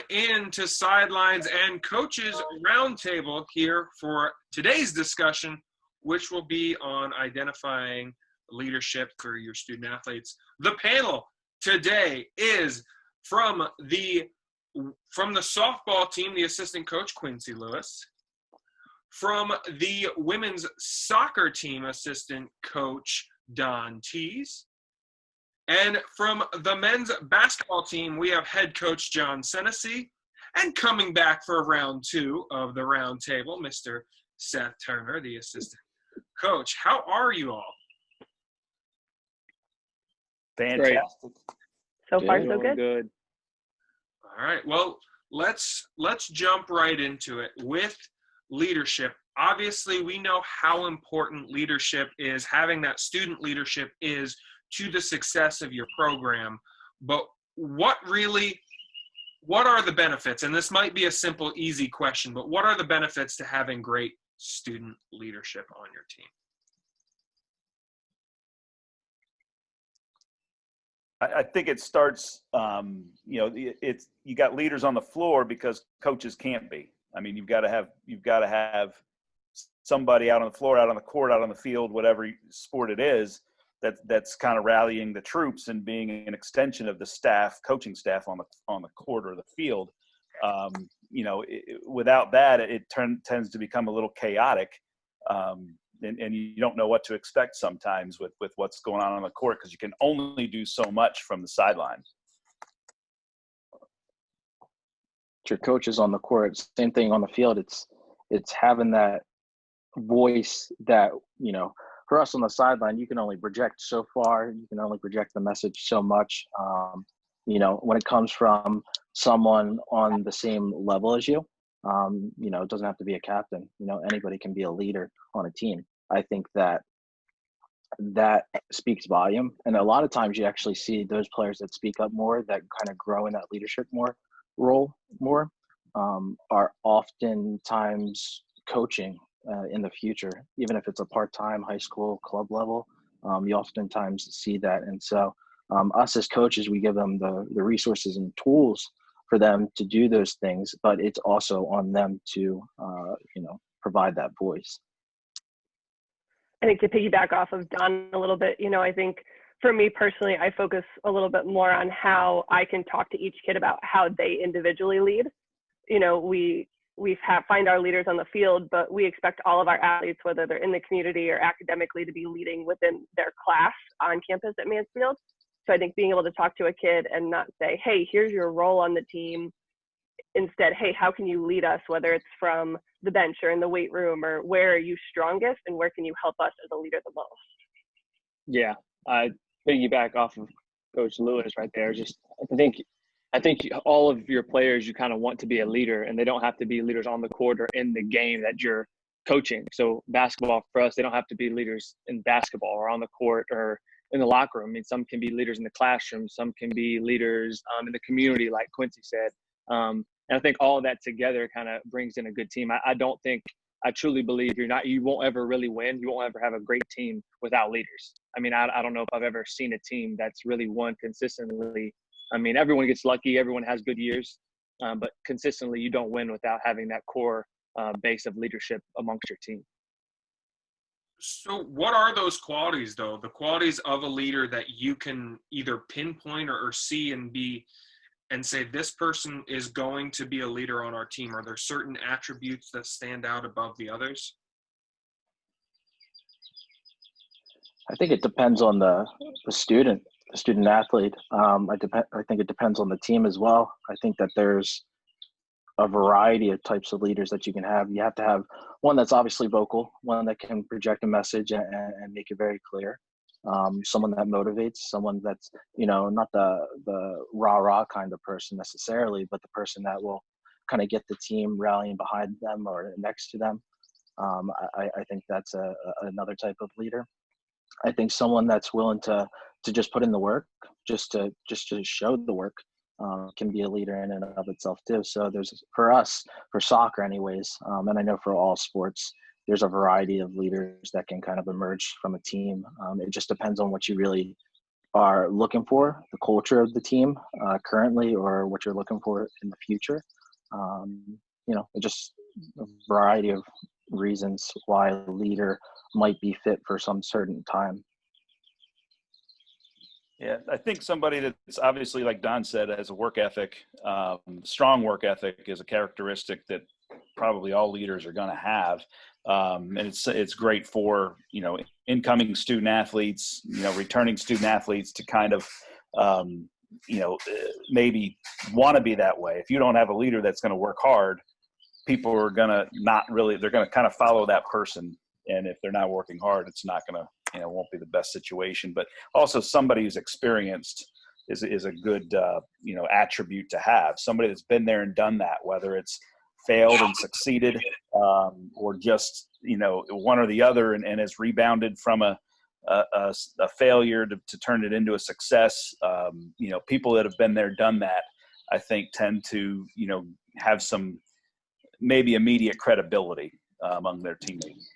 into Sidelines and Coaches Roundtable here for today's discussion, which will be on identifying leadership for your student athletes. The panel today is from the softball team, the assistant coach, Quincy Lewis. From the women's soccer team, assistant coach, Don Tees. And from the men's basketball team, we have head coach John Szentesy. And coming back for round two of the round table, Mr. Seth Turner, the assistant coach. How are you all? Fantastic. So far, so good. Good. All right. Well, let's jump right into it with leadership. Obviously, we know how important leadership is, having that student leadership is to the success of your program. But what are the benefits? And this might be a simple, easy question, but what are the benefits to having great student leadership on your team? I think it starts, you got leaders on the floor because coaches can't be. I mean, you've got to have somebody out on the floor, out on the court, out on the field, whatever sport it is, that's kind of rallying the troops and being an extension of the staff, coaching staff on the court or the field. Without that, it tends to become a little chaotic, and you don't know what to expect sometimes with what's going on the court because you can only do so much from the sidelines. Your coaches on the court, same thing on the field. It's having that voice that, for us on the sideline, you can only project so far. You can only project the message so much. When it comes from someone on the same level as you, it doesn't have to be a captain. Anybody can be a leader on a team. I think that speaks volume. And a lot of times you actually see those players that speak up more, that kind of grow in that leadership role more, are oftentimes coaching in the future, even if it's a part-time high school club level. You oftentimes see that. And so us as coaches, we give them the resources and tools for them to do those things, but it's also on them to provide that voice. I think to piggyback off of Don a little bit, I think for me personally, I focus a little bit more on how I can talk to each kid about how they individually lead. We find our leaders on the field, but we expect all of our athletes, whether they're in the community or academically, to be leading within their class on campus at Mansfield. So I think being able to talk to a kid and not say, hey, here's your role on the team. Instead, hey, how can you lead us, whether it's from the bench or in the weight room, or where are you strongest and where can you help us as a leader the most? Yeah, I piggyback off of Coach Lewis right there. I think all of your players, you kind of want to be a leader, and they don't have to be leaders on the court or in the game that you're coaching. So basketball for us, they don't have to be leaders in basketball or on the court or in the locker room. I mean, some can be leaders in the classroom. Some can be leaders in the community, like Quincy said. And I think all of that together kind of brings in a good team. I truly believe you won't ever really win. You won't ever have a great team without leaders. I mean, I don't know if I've ever seen a team that's really won consistently. I mean, everyone gets lucky. Everyone has good years. But consistently, you don't win without having that core base of leadership amongst your team. So what are those qualities, though? The qualities of a leader that you can either pinpoint or see and say, this person is going to be a leader on our team? Are there certain attributes that stand out above the others? I think it depends on the student athlete. I think it depends on the team as well. I think that there's a variety of types of leaders that you can have. You have to have one that's obviously vocal, one that can project a message and make it very clear. Someone that motivates, someone that's, not the rah-rah kind of person necessarily, but the person that will kind of get the team rallying behind them or next to them. I think that's another type of leader. I think someone that's willing to just put in the work, just to show the work, can be a leader in and of itself too. So there's, for us, for soccer anyways, and I know for all sports, there's a variety of leaders that can kind of emerge from a team. It just depends on what you really are looking for, the culture of the team currently, or what you're looking for in the future. Just a variety of reasons why a leader might be fit for some certain time. Yeah, I think somebody that's obviously, like Don said, has a work ethic, strong work ethic is a characteristic that probably all leaders are going to have. And it's great for, incoming student athletes, returning student athletes to kind of, maybe want to be that way. If you don't have a leader that's going to work hard, people are going to they're going to kind of follow that person. And if they're not working hard, it's not going to, won't be the best situation. But also somebody who's experienced is a good, attribute to have. Somebody that's been there and done that, whether it's failed and succeeded, or just, one or the other, and has rebounded from a failure to turn it into a success. People that have been there, done that, I think tend to, have some maybe immediate credibility among their teammates.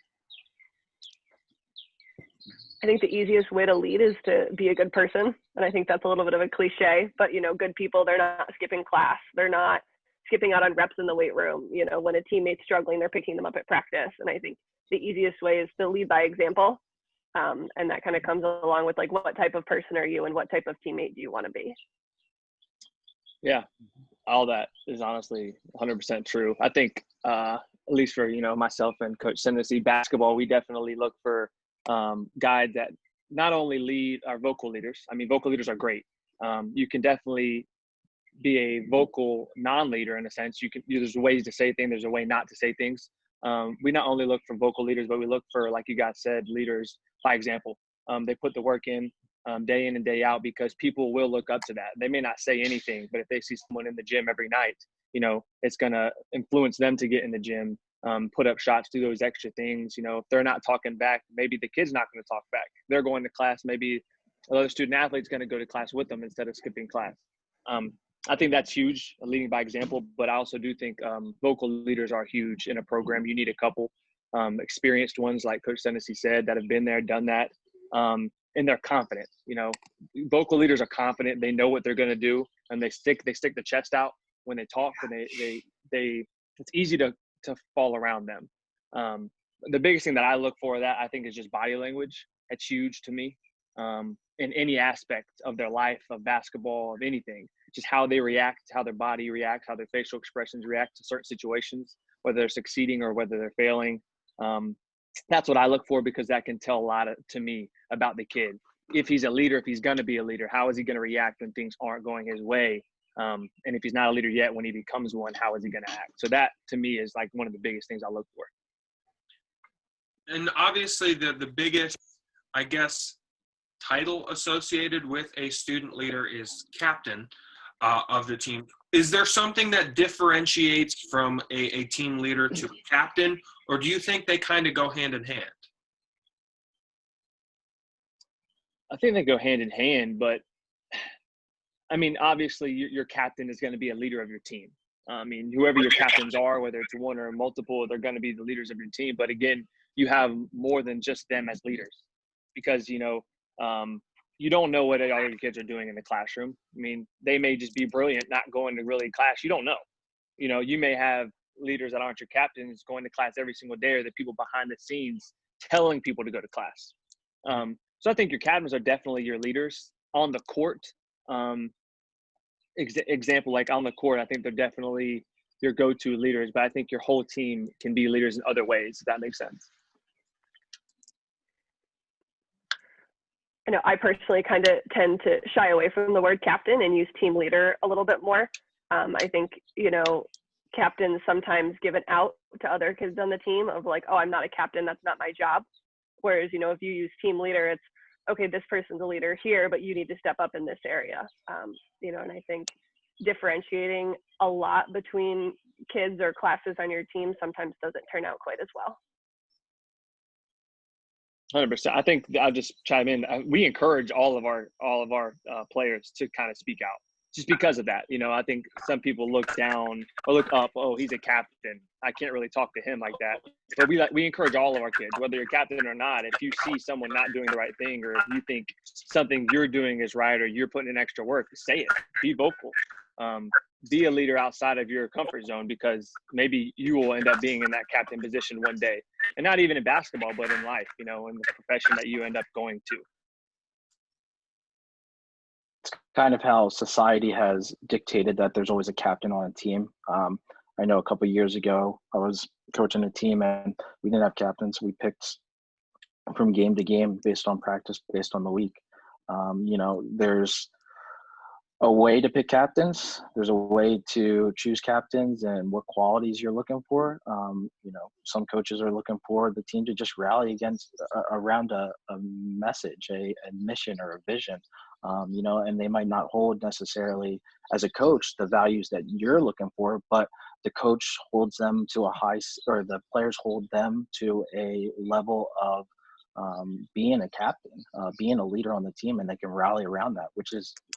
I think the easiest way to lead is to be a good person. And I think that's a little bit of a cliche, but good people, they're not skipping class. They're not skipping out on reps in the weight room. When a teammate's struggling, they're picking them up at practice. And I think the easiest way is to lead by example. And that kind of comes along with like, what type of person are you and what type of teammate do you want to be? Yeah, all that is honestly 100% true. I think, at least for, myself and Coach Szentesy, basketball, we definitely look for guys that not only are vocal leaders. I mean, vocal leaders are great. You can definitely be a vocal non-leader in a sense. There's ways to say things. There's a way not to say things. We not only look for vocal leaders, but we look for, like you guys said, leaders by example. They put the work in day in and day out because people will look up to that. They may not say anything, but if they see someone in the gym every night, it's going to influence them to get in the gym, put up shots, do those extra things. If they're not talking back, maybe the kid's not going to talk back. They're going to class. Maybe another student athlete's going to go to class with them instead of skipping class. I think that's huge, leading by example, but I also do think vocal leaders are huge in a program. You need a couple experienced ones, like Coach Szentesy said, that have been there, done that, and they're confident. Vocal leaders are confident. They know what they're going to do, and they stick the chest out when they talk, and they it's easy to fall around them. The biggest thing that I look for that I think is just body language. It's huge to me in any aspect of their life, of basketball, of anything. Just how they react, how their body reacts, how their facial expressions react to certain situations, whether they're succeeding or whether they're failing. That's what I look for because that can tell a lot to me about the kid. If he's a leader, if he's going to be a leader, how is he going to react when things aren't going his way? And if he's not a leader yet, when he becomes one, how is he going to act? So that, to me, is like one of the biggest things I look for. And obviously the biggest, I guess, title associated with a student leader is captain of the team. Is there something that differentiates from a team leader to a captain, or do you think they kind of go hand in hand? I think they go hand in hand, but I mean, obviously your captain is going to be a leader of your team. I mean, whoever your captains are, whether it's one or multiple, they're going to be the leaders of your team. But again, you have more than just them as leaders because, you don't know what all your kids are doing in the classroom. I mean, they may just be brilliant, not going to really class. You don't know. You may have leaders that aren't your captains going to class every single day, or the people behind the scenes telling people to go to class. So I think your captains are definitely your leaders on the court. Example, like on the court, I think they're definitely your go-to leaders, but I think your whole team can be leaders in other ways, if that makes sense. I personally kind of tend to shy away from the word captain and use team leader a little bit more. I think, captains sometimes give it out to other kids on the team of like, oh, I'm not a captain, that's not my job. Whereas, if you use team leader, it's, okay, this person's a leader here, but you need to step up in this area. And I think differentiating a lot between kids or classes on your team sometimes doesn't turn out quite as well. 100%. I think I'll just chime in. We encourage all of our players to kind of speak out. just because of that. I think some people look down or look up. Oh, he's a captain. I can't really talk to him like that. But we encourage all of our kids, whether you're a captain or not. If you see someone not doing the right thing, or if you think something you're doing is right, or you're putting in extra work, say it. Be vocal. Be a leader outside of your comfort zone, because maybe you will end up being in that captain position one day, and not even in basketball, but in life. In the profession that you end up going to. Kind of how society has dictated that there's always a captain on a team. I know a couple of years ago, I was coaching a team and we didn't have captains. We picked from game to game based on practice, based on the week. There's a way to pick captains. There's a way to choose captains and what qualities you're looking for. Some coaches are looking for the team to just rally around a message, a mission or a vision. And they might not hold necessarily as a coach the values that you're looking for, but the coach holds them to or the players hold them to a level of being a captain, being a leader on the team, and they can rally around that, which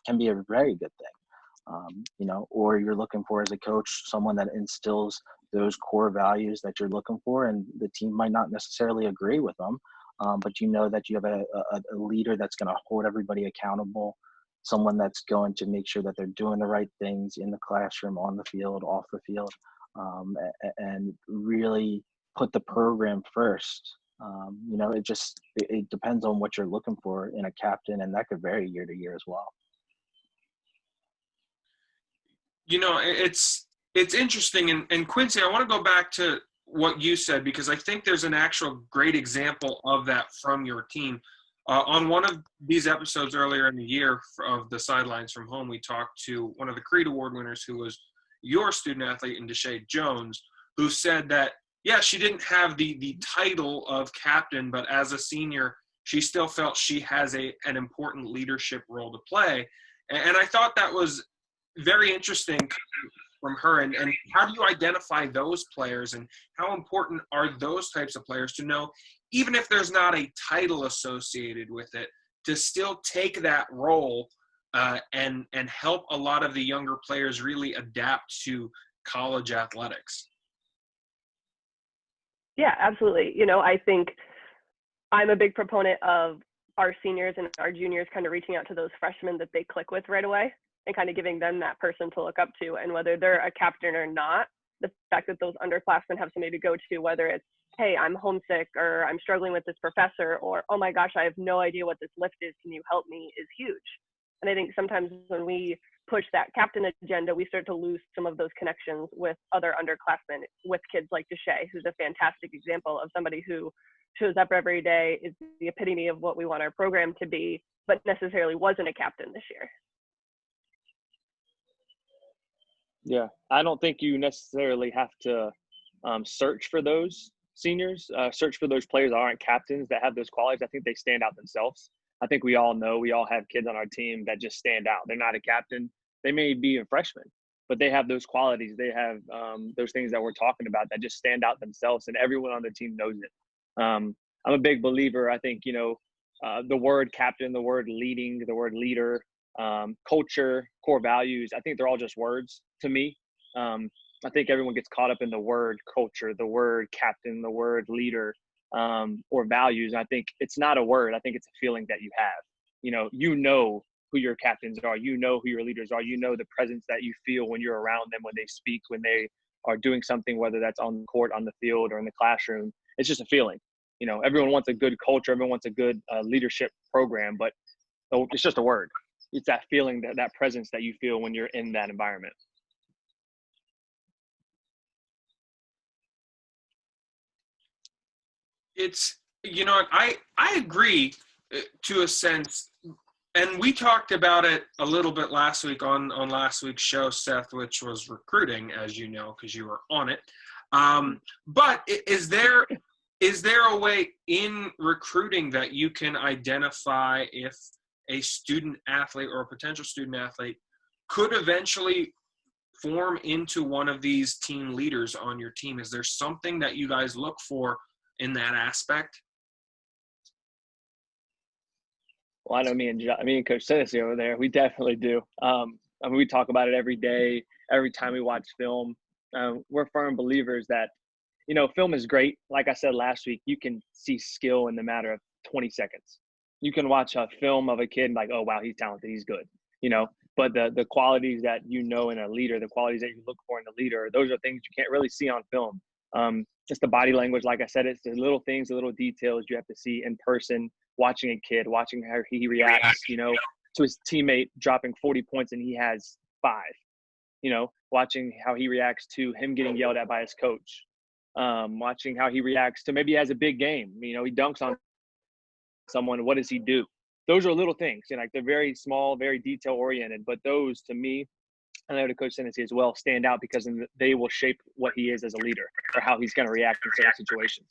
can be a very good thing. Or you're looking for as a coach someone that instills those core values that you're looking for, and the team might not necessarily agree with them. But you know that you have a leader that's going to hold everybody accountable, someone that's going to make sure that they're doing the right things in the classroom, on the field, off the field, and really put the program first. It depends on what you're looking for in a captain, and that could vary year to year as well. It's interesting, and Quincy, I want to go back to what you said, because I think there's an actual great example of that from your team. On one of these episodes earlier in the year of the Sidelines from Home, we talked to one of the Creed Award winners, who was your student athlete in Deshae Jones, who said that, yeah, she didn't have the title of captain, but as a senior, she still felt she has an important leadership role to play. And I thought that was very interesting from her. And how do you identify those players, and how important are those types of players to know, even if there's not a title associated with it, to still take that role and help a lot of the younger players really adapt to college athletics? Yeah, absolutely. I think I'm a big proponent of our seniors and our juniors kind of reaching out to those freshmen that they click with right away, and kind of giving them that person to look up to. And whether they're a captain or not, the fact that those underclassmen have somebody to go to, whether it's, hey, I'm homesick, or I'm struggling with this professor, or, oh my gosh, I have no idea what this lift is, can you help me, is huge. And I think sometimes when we push that captain agenda, we start to lose some of those connections with other underclassmen, with kids like Deshae, who's a fantastic example of somebody who shows up every day, is the epitome of what we want our program to be, but necessarily wasn't a captain this year. Yeah, I don't think you necessarily have to search for those seniors, search for those players that aren't captains that have those qualities. I think they stand out themselves. I think we all have kids on our team that just stand out. They're not a captain. They may be a freshman, but they have those qualities. They have those things that we're talking about that just stand out themselves, and everyone on the team knows it. I'm a big believer. I think, the word captain, the word leading, the word leader, culture, core values, I think they're all just words to me. I think everyone gets caught up in the word culture, the word captain, the word leader, or values. And I think it's not a word. I think it's a feeling that you have. You know who your captains are. You know who your leaders are. You know the presence that you feel when you're around them, when they speak, when they are doing something, whether that's on the court, on the field, or in the classroom. It's just a feeling. Everyone wants a good culture. Everyone wants a good leadership program, but it's just a word. It's that feeling, that presence that you feel when you're in that environment. It's, I agree to a sense, and we talked about it a little bit last week on last week's show, Seth, which was recruiting, as you know, because you were on it. But is there a way in recruiting that you can identify if a student athlete or a potential student athlete could eventually form into one of these team leaders on your team? Is there something that you guys look for in that aspect? Well, I know me and Coach Szentesy over there, we definitely do. I mean, we talk about it every day, every time we watch film. We're firm believers that, film is great. Like I said last week, you can see skill in the matter of 20 seconds. You can watch a film of a kid and like, oh, wow, he's talented, he's good, But the qualities that in a leader, the qualities that you look for in a leader, those are things you can't really see on film. Just the body language, like I said, it's the little things, the little details you have to see in person, watching a kid, watching how he reacts, to his teammate dropping 40 points and he has 5, watching how he reacts to him getting yelled at by his coach, watching how he reacts to maybe he has a big game, he dunks on someone, what does he do? Those are little things, like they're very small, very detail oriented, but those to me, I know to Coach Szentesy as well, stand out because they will shape what he is as a leader or how he's going to react in certain situations.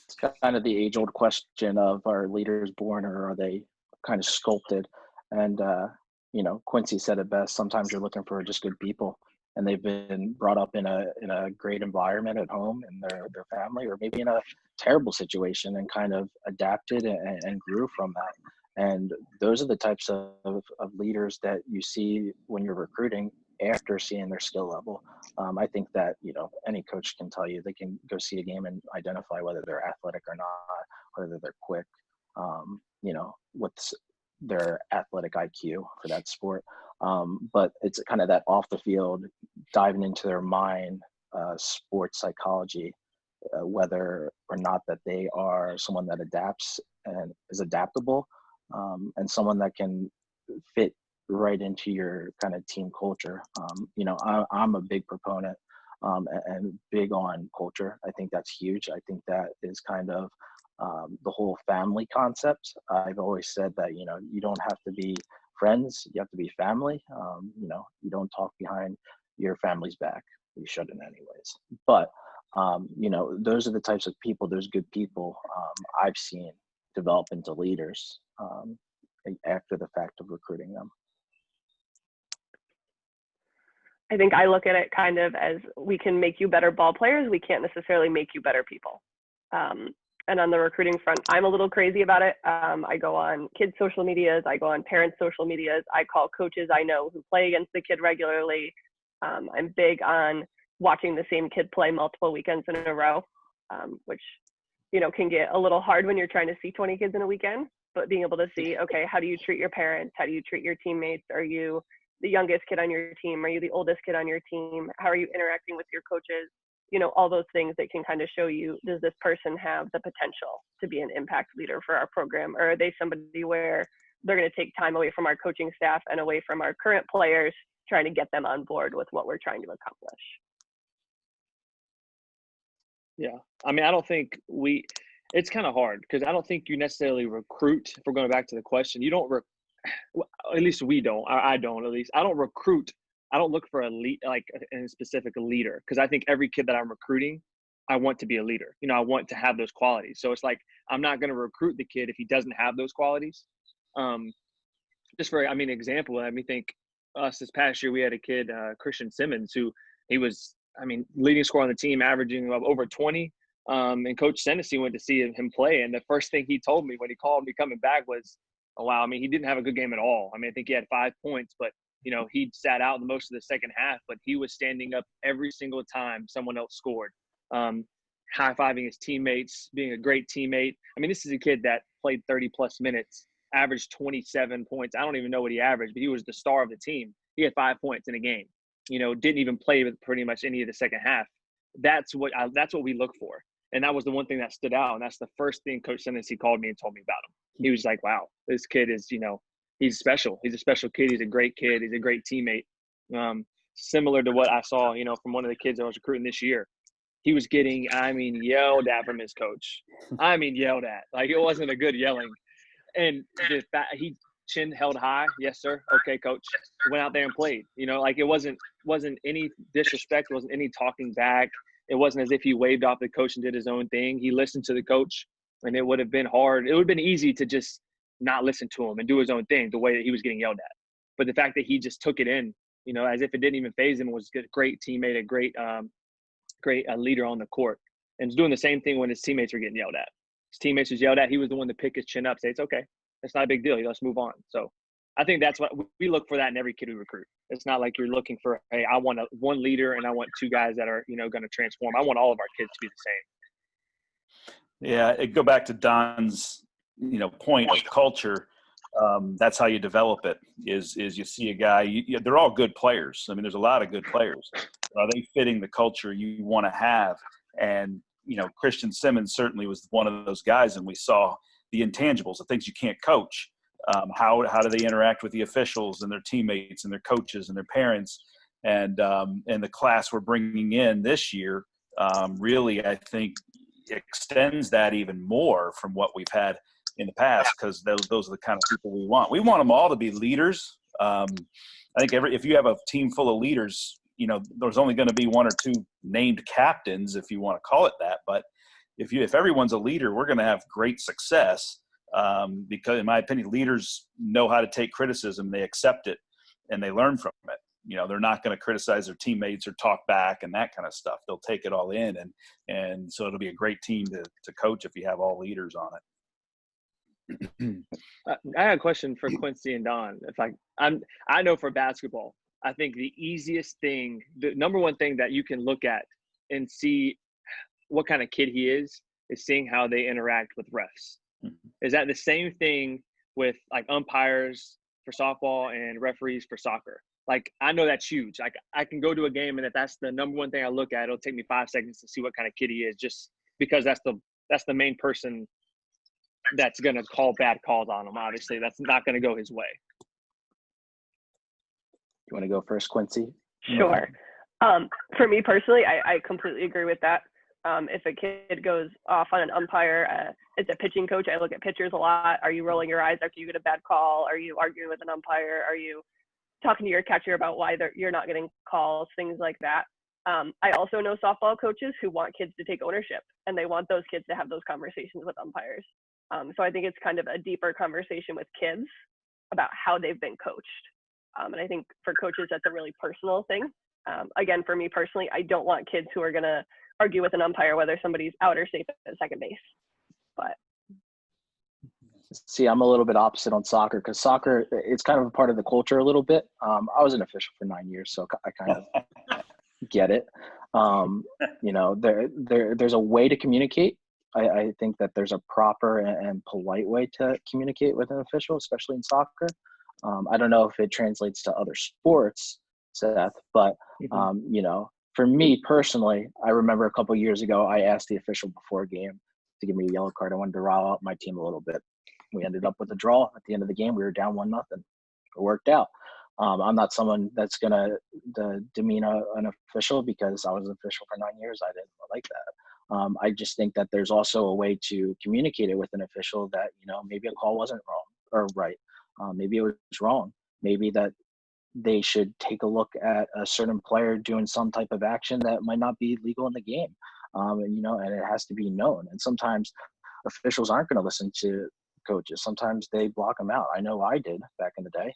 It's kind of the age-old question of, are leaders born or are they kind of sculpted? And Quincy said it best. Sometimes you're looking for just good people, and they've been brought up in a great environment at home in their family, or maybe in a terrible situation and kind of adapted and grew from that. And those are the types of leaders that you see when you're recruiting after seeing their skill level. I think that, any coach can tell you, they can go see a game and identify whether they're athletic or not, whether they're quick, what's their athletic IQ for that sport. But it's kind of that off the field, diving into their mind, sports psychology, whether or not that they are someone that adapts and is adaptable, and someone that can fit right into your kind of team culture. I'm a big proponent and big on culture. I think that's huge. I think that is kind of the whole family concept. I've always said that, you don't have to be friends, you have to be family. You don't talk behind your family's back. You shouldn't anyways. But, those are the types of people, those good people I've seen develop into leaders after the fact of recruiting them. I think I look at it kind of as, we can make you better ball players. We can't necessarily make you better people. And on the recruiting front, I'm a little crazy about it. I go on kids' social medias. I go on parents' social medias. I call coaches I know who play against the kid regularly. I'm big on watching the same kid play multiple weekends in a row, which, can get a little hard when you're trying to see 20 kids in a weekend. But being able to see, okay, how do you treat your parents? How do you treat your teammates? Are you the youngest kid on your team? Are you the oldest kid on your team? How are you interacting with your coaches? All those things that can kind of show you, does this person have the potential to be an impact leader for our program? Or are they somebody where they're going to take time away from our coaching staff and away from our current players, trying to get them on board with what we're trying to accomplish? Yeah. I mean, I don't think it's kind of hard because I don't think you necessarily recruit. If we're going back to the question, you don't, at least we don't, I don't, at least I don't recruit. I don't look for a lead, like a specific leader, because I think every kid that I'm recruiting, I want to be a leader. I want to have those qualities. So it's like, I'm not going to recruit the kid if he doesn't have those qualities. Just for, example, think us this past year, we had a kid, Christian Simmons, who he was, leading scorer on the team, averaging over 20. And Coach Szentesy went to see him play. And the first thing he told me when he called me coming back was, oh, wow, he didn't have a good game at all. I think he had 5 points, but he sat out most of the second half, but he was standing up every single time someone else scored, high-fiving his teammates, being a great teammate. This is a kid that played 30-plus minutes, averaged 27 points. I don't even know what he averaged, but he was the star of the team. He had 5 points in a game. Didn't even play with pretty much any of the second half. That's what we look for. And that was the one thing that stood out. And that's the first thing Coach Szentesy called me and told me about him. He was like, wow, this kid is, he's special. He's a special kid. He's a great kid. He's a great teammate. Similar to what I saw, from one of the kids I was recruiting this year. He was getting, yelled at from his coach. Yelled at. Like, it wasn't a good yelling. And he chin held high. Yes, sir. Okay, coach. Went out there and played. It wasn't any disrespect. It wasn't any talking back. It wasn't as if he waved off the coach and did his own thing. He listened to the coach, and it would have been hard. It would have been easy to just not listen to him and do his own thing the way that he was getting yelled at. But the fact that he just took it in, as if it didn't even faze him, was a great teammate, a great leader on the court. And he's doing the same thing when his teammates were getting yelled at. His teammates was yelled at. He was the one to pick his chin up, say, it's okay. It's not a big deal. Let's move on. So I think that's what we look for that in every kid we recruit. It's not like you're looking for, hey, I want one leader and I want two guys that are, going to transform. I want all of our kids to be the same. Yeah, it go back to Don's, point of culture. That's how you develop it. Is you see a guy? They're all good players. I mean, there's a lot of good players. Are they fitting the culture you want to have? And Christian Simmons certainly was one of those guys, and we saw the intangibles, the things you can't coach. How do they interact with the officials and their teammates and their coaches and their parents? And the class we're bringing in this year really, I think, extends that even more from what we've had in the past, because those are the kind of people we want. We want them all to be leaders. I think if you have a team full of leaders, there's only going to be one or two named captains, if you want to call it that. But if everyone's a leader, we're going to have great success. Because in my opinion, leaders know how to take criticism, they accept it, and they learn from it. They're not going to criticize their teammates or talk back and that kind of stuff. They'll take it all in, and so it'll be a great team to coach if you have all leaders on it. I have a question for Quincy and Don. I know for basketball, I think the easiest thing, the number one thing that you can look at and see what kind of kid he is seeing how they interact with refs. Is that the same thing with like umpires for softball and referees for soccer? Like, I know that's huge. Like, I can go to a game, and if that's the number one thing I look at, it'll take me 5 seconds to see what kind of kid he is, just because that's the main person that's going to call bad calls on him. Obviously, that's not going to go his way. You want to go first, Quincy? Sure. For me personally, I completely agree with that. If a kid goes off on an umpire, as a pitching coach, I look at pitchers a lot. Are you rolling your eyes after you get a bad call? Are you arguing with an umpire? Are you talking to your catcher about why you're not getting calls, things like that? I also know softball coaches who want kids to take ownership, and they want those kids to have those conversations with umpires. So I think it's kind of a deeper conversation with kids about how they've been coached. And I think for coaches, that's a really personal thing. Again, for me personally, I don't want kids who are going to argue with an umpire whether somebody's out or safe at second base. But see, I'm a little bit opposite on soccer, because soccer, it's kind of a part of the culture a little bit. I was an official for 9 years, so I kind of get it. There's a way to communicate. I think that there's a proper and polite way to communicate with an official, especially in soccer. I don't know if it translates to other sports, Seth, but for me personally, I remember a couple of years ago, I asked the official before a game to give me a yellow card. I wanted to rile up my team a little bit. We ended up with a draw at the end of the game. We were down 1-0. It worked out. I'm not someone that's gonna demean an official because I was an official for 9 years. I didn't like that. I just think that there's also a way to communicate it with an official that maybe a call wasn't wrong or right. Maybe it was wrong. Maybe that they should take a look at a certain player doing some type of action that might not be legal in the game. And it has to be known. And sometimes officials aren't going to listen to coaches. Sometimes they block them out. I know I did back in the day.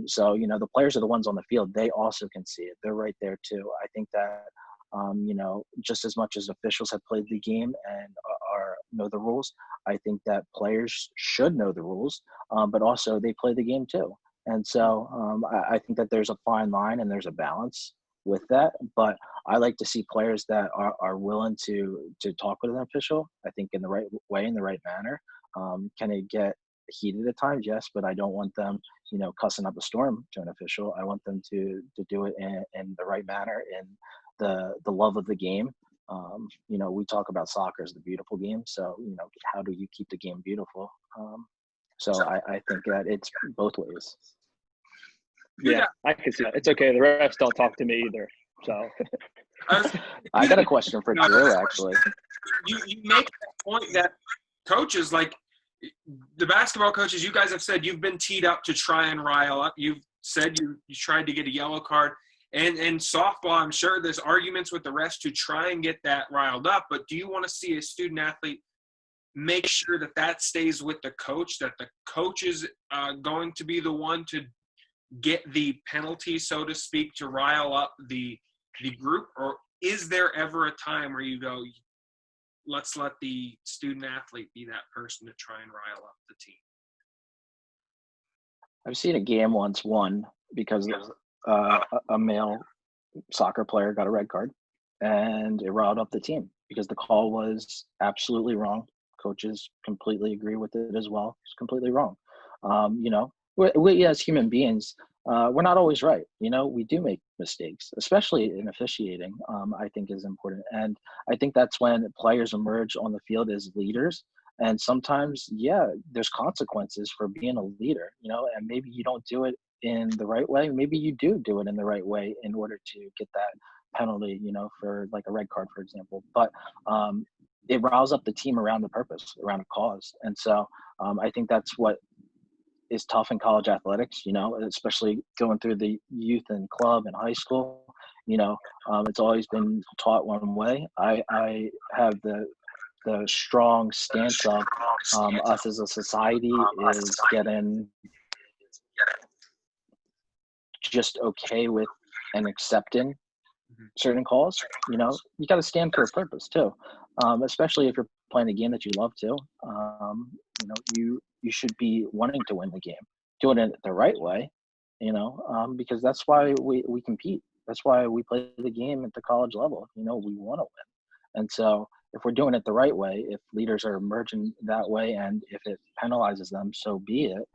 So the players are the ones on the field. They also can see it. They're right there too. I think that, just as much as officials have played the game and know the rules, I think that players should know the rules, but also they play the game too. And so I think that there's a fine line and there's a balance with that. But I like to see players that are willing to talk with an official, I think in the right way, in the right manner. Can it get heated at times? Yes, but I don't want them, cussing up a storm to an official. I want them to do it in the right manner, in the love of the game. We talk about soccer as the beautiful game. So, how do you keep the game beautiful? So I think that it's both ways. Yeah, I can see that. It's okay. The refs don't talk to me either. So I got a question for Drew, actually. You make that point that coaches, like the basketball coaches, you guys have said you've been teed up to try and rile up. You've said you tried to get a yellow card. And in softball, I'm sure there's arguments with the refs to try and get that riled up. But do you want to see a student athlete make sure that stays with the coach, that the coach is going to be the one to get the penalty, so to speak, to rile up the group? Or is there ever a time where you go, let's let the student athlete be that person to try and rile up the team? I've seen a game once won because a male soccer player got a red card, and it riled up the team because the call was absolutely wrong. Coaches completely agree with it as well. It's completely wrong. You know, we as human beings, we're not always right. You know, we do make mistakes, especially in officiating. I think is important, and I think that's when players emerge on the field as leaders. And sometimes, yeah, there's consequences for being a leader. You know, and maybe you don't do it in the right way. Maybe you do it in the right way in order to get that penalty. You know, for like a red card, for example. But it riles up the team around the purpose, around a cause, and so I think that's what is tough in college athletics, you know, especially going through the youth and club and high school. You know, it's always been taught one way. I have the strong stance of us as a society is getting just okay with and accepting certain calls. You know, you got to stand for a purpose too, especially if you're playing a game that you love to. You know, you should be wanting to win the game, doing it the right way. You know, because that's why we compete. That's why we play the game at the college level. You know, we want to win, and so if we're doing it the right way, if leaders are emerging that way, and if it penalizes them, so be it.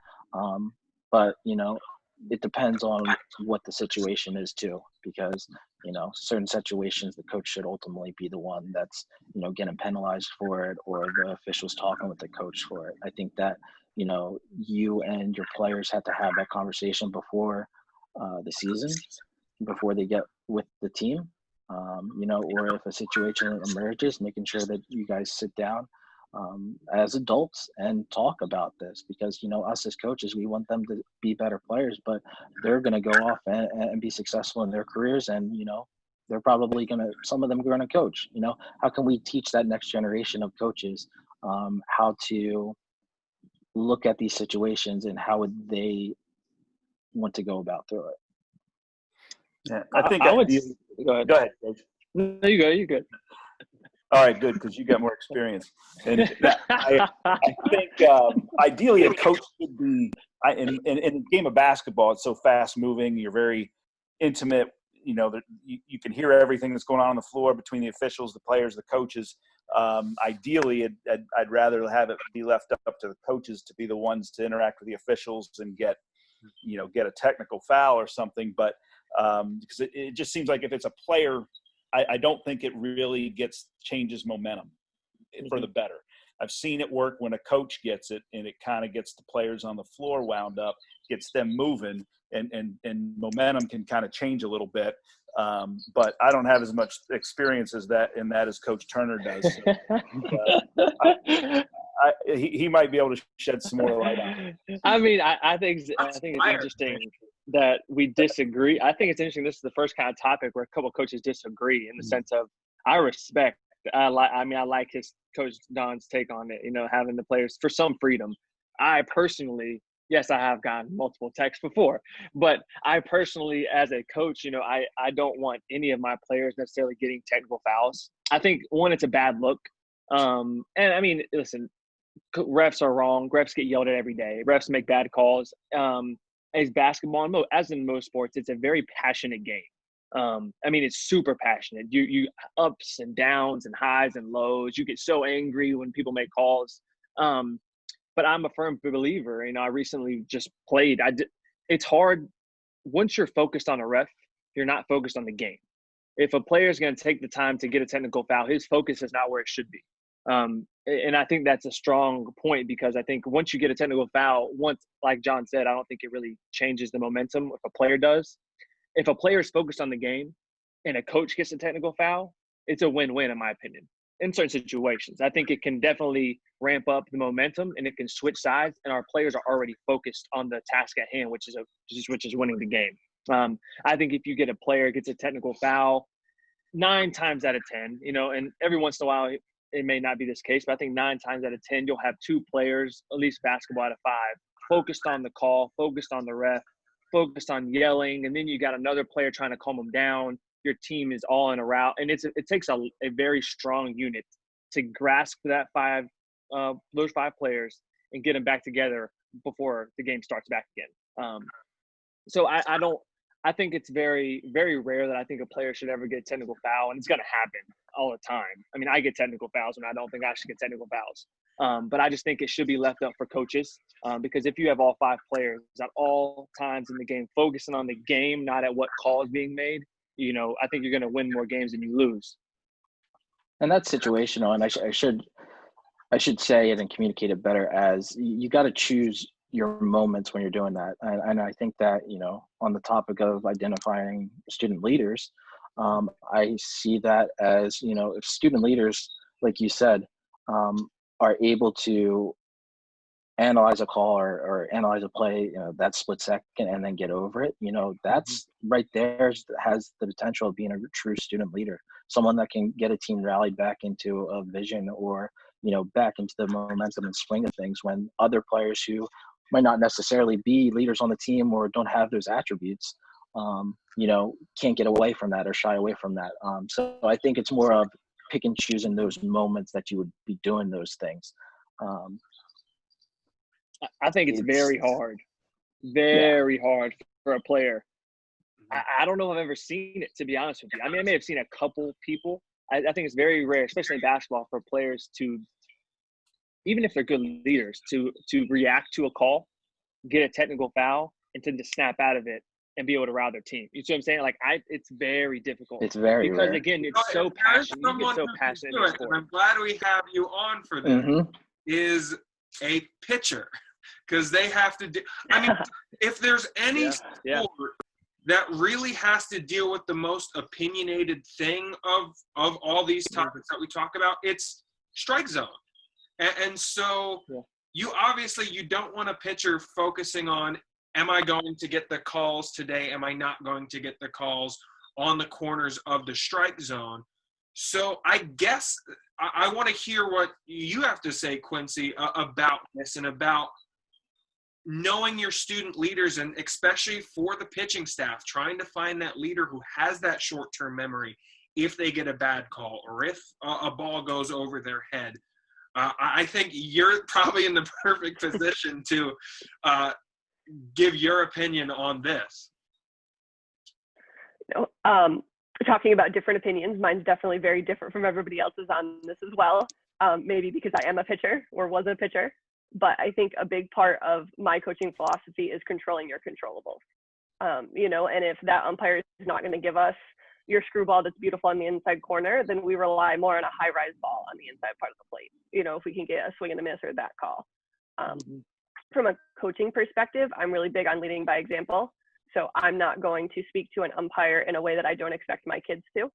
But you know, it depends on what the situation is too, because you know, certain situations the coach should ultimately be the one that's, you know, getting penalized for it, or the officials talking with the coach for it. I think that, you know, you and your players have to have that conversation before the season, before they get with the team. You know, or if a situation emerges, making sure that you guys sit down as adults and talk about this, because, you know, us as coaches, we want them to be better players, but they're going to go off and be successful in their careers. And, you know, they're probably going to, some of them are going to coach. You know, how can we teach that next generation of coaches how to look at these situations and how would they want to go about through it? Yeah, I think I would go ahead. Go ahead, Coach. No, you go. You good. All right, good, because you got more experience. And I think ideally a coach should be in a game of basketball. It's so fast moving. You're very intimate. You know, you can hear everything that's going on the floor between the officials, the players, the coaches. Ideally, I'd rather have it be left up to the coaches to be the ones to interact with the officials and get a technical foul or something. But because it just seems like if it's a player, I don't think it really changes momentum for the better. I've seen it work when a coach gets it, and it kind of gets the players on the floor wound up, gets them moving, and momentum can kind of change a little bit. But I don't have as much experience as Coach Turner does. So, he might be able to shed some more light on it. I mean, I think it's interesting that we disagree. I think it's interesting. This is the first kind of topic where a couple of coaches disagree in the sense of I respect. I like his Coach Don's take on it. You know, having the players for some freedom. I personally, yes, I have gotten multiple texts before, but I personally, as a coach, you know, I don't want any of my players necessarily getting technical fouls. I think one, it's a bad look. And I mean, listen, refs are wrong. Refs get yelled at every day. Refs make bad calls. As basketball, as in most sports, it's a very passionate game. I mean, it's super passionate. You ups and downs and highs and lows. You get so angry when people make calls. But I'm a firm believer. You know, I recently just played. It's hard once you're focused on a ref. You're not focused on the game. If a player is going to take the time to get a technical foul, his focus is not where it should be. And I think that's a strong point, because I think once you get a technical foul, like John said, I don't think it really changes the momentum if a player does. If a player is focused on the game and a coach gets a technical foul, it's a win-win in my opinion. In certain situations, I think it can definitely ramp up the momentum and it can switch sides, and our players are already focused on the task at hand, which is winning the game. I think if you get a player gets a technical foul, 9 times out of 10, you know, and every once in a while it may not be this case, but I think 9 times out of 10, you'll have 2 players, at least basketball out of 5, focused on the call, focused on the ref, focused on yelling, and then you got another player trying to calm them down. Your team is all in a route, and it takes a very strong unit to grasp those 5 players and get them back together before the game starts back again. So I think it's very, very rare that I think a player should ever get a technical foul, and it's going to happen all the time. I mean, I get technical fouls when I don't think I should get technical fouls. But I just think it should be left up for coaches, because if you have all 5 players at all times in the game focusing on the game, not at what call is being made, I think you're going to win more games than you lose. And that's situational, and I should say it and communicate it better as you got to choose your moments when you're doing that. And I think that, on the topic of identifying student leaders, I see that as, if student leaders, like you said, are able to analyze a call or analyze a play, that split second and then get over it, that's right there has the potential of being a true student leader, someone that can get a team rallied back into a vision or, back into the momentum and swing of things when other players who might not necessarily be leaders on the team or don't have those attributes, can't get away from that or shy away from that. So I think it's more of pick and choosing those moments that you would be doing those things. I think it's very hard for a player. I don't know if I've ever seen it, to be honest with you. I mean, I may have seen a couple people. I think it's very rare, especially in basketball, for players to, even if they're good leaders, to react to a call, get a technical foul, and to just snap out of it and be able to rally their team. You see what I'm saying? Like, it's very difficult. It's very because rare. Again, it's so passionate. You get so passionate in sport. And I'm glad we have you on for this. Is a pitcher, because they have to do. I mean, if there's any sport that really has to deal with the most opinionated thing of all these topics that we talk about, it's strike zone. And so you don't want a pitcher focusing on, am I going to get the calls today? Am I not going to get the calls on the corners of the strike zone? So I guess I want to hear what you have to say, Quincy, about this and about knowing your student leaders, and especially for the pitching staff, trying to find that leader who has that short-term memory if they get a bad call or if a ball goes over their head. I think you're probably in the perfect position to give your opinion on this. Talking about different opinions, mine's definitely very different from everybody else's on this as well. Maybe because I am a pitcher or was a pitcher. But I think a big part of my coaching philosophy is controlling your controllables. And if that umpire is not going to give us your screwball that's beautiful on the inside corner, then we rely more on a high-rise ball on the inside part of the plate, if we can get a swing and a miss or that call. From a coaching perspective, I'm really big on leading by example. So I'm not going to speak to an umpire in a way that I don't expect my kids to.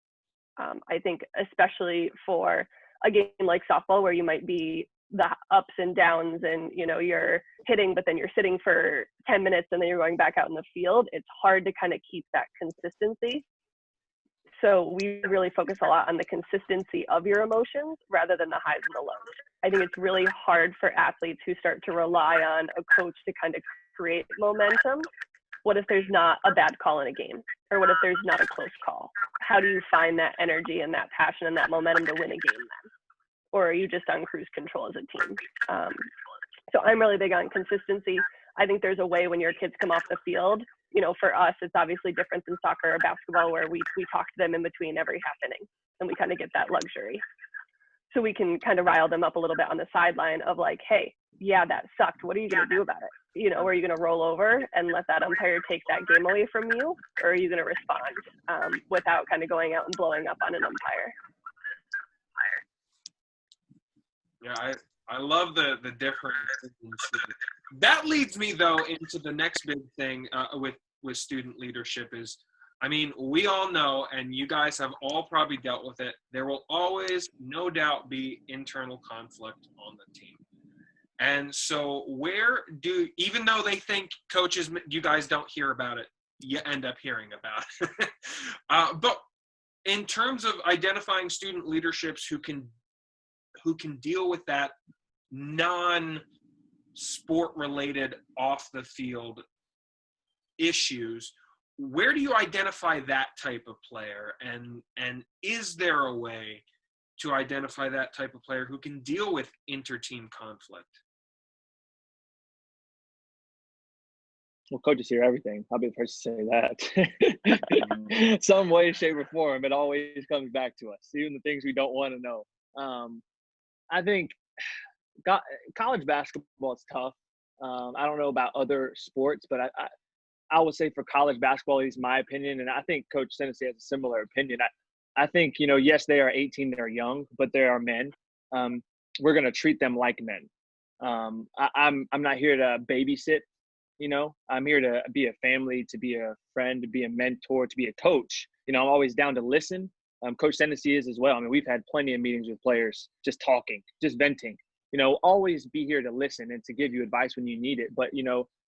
I think especially for a game like softball, where you might be the ups and downs and, you're hitting, but then you're sitting for 10 minutes and then you're going back out in the field, it's hard to kind of keep that consistency. So we really focus a lot on the consistency of your emotions rather than the highs and the lows. I think it's really hard for athletes who start to rely on a coach to kind of create momentum. What if there's not a bad call in a game? Or what if there's not a close call? How do you find that energy and that passion and that momentum to win a game then? Or are you just on cruise control as a team? So I'm really big on consistency. I think there's a way when your kids come off the field, for us, it's obviously different than soccer or basketball, where we talk to them in between every half inning and we kind of get that luxury. So we can kind of rile them up a little bit on the sideline of like, hey, yeah, that sucked. What are you going to do about it? Are you going to roll over and let that umpire take that game away from you? Or are you going to respond without kind of going out and blowing up on an umpire? Yeah, I love the different things. That leads me though into the next big thing with student leadership is, I mean, we all know, and you guys have all probably dealt with it, there will always, no doubt, be internal conflict on the team. And so even though they think coaches, you guys don't hear about it, you end up hearing about it. But in terms of identifying student leaderships who can deal with that non-sport related off the field issues, where do you identify that type of player? And is there a way to identify that type of player who can deal with inter-team conflict? Well, coaches hear everything. I'll be the first to say that. Some way, shape, or form, it always comes back to us, even the things we don't want to know. I think college basketball is tough. I don't know about other sports, but I would say for college basketball, at least my opinion, and I think Coach Szentesy has a similar opinion. I think, yes, they are 18, they're young, but they are men. We're going to treat them like men. I'm not here to babysit. I'm here to be a family, to be a friend, to be a mentor, to be a coach. I'm always down to listen. Coach Szentesy is as well. I mean, we've had plenty of meetings with players, just talking, just venting. Always be here to listen and to give you advice when you need it. But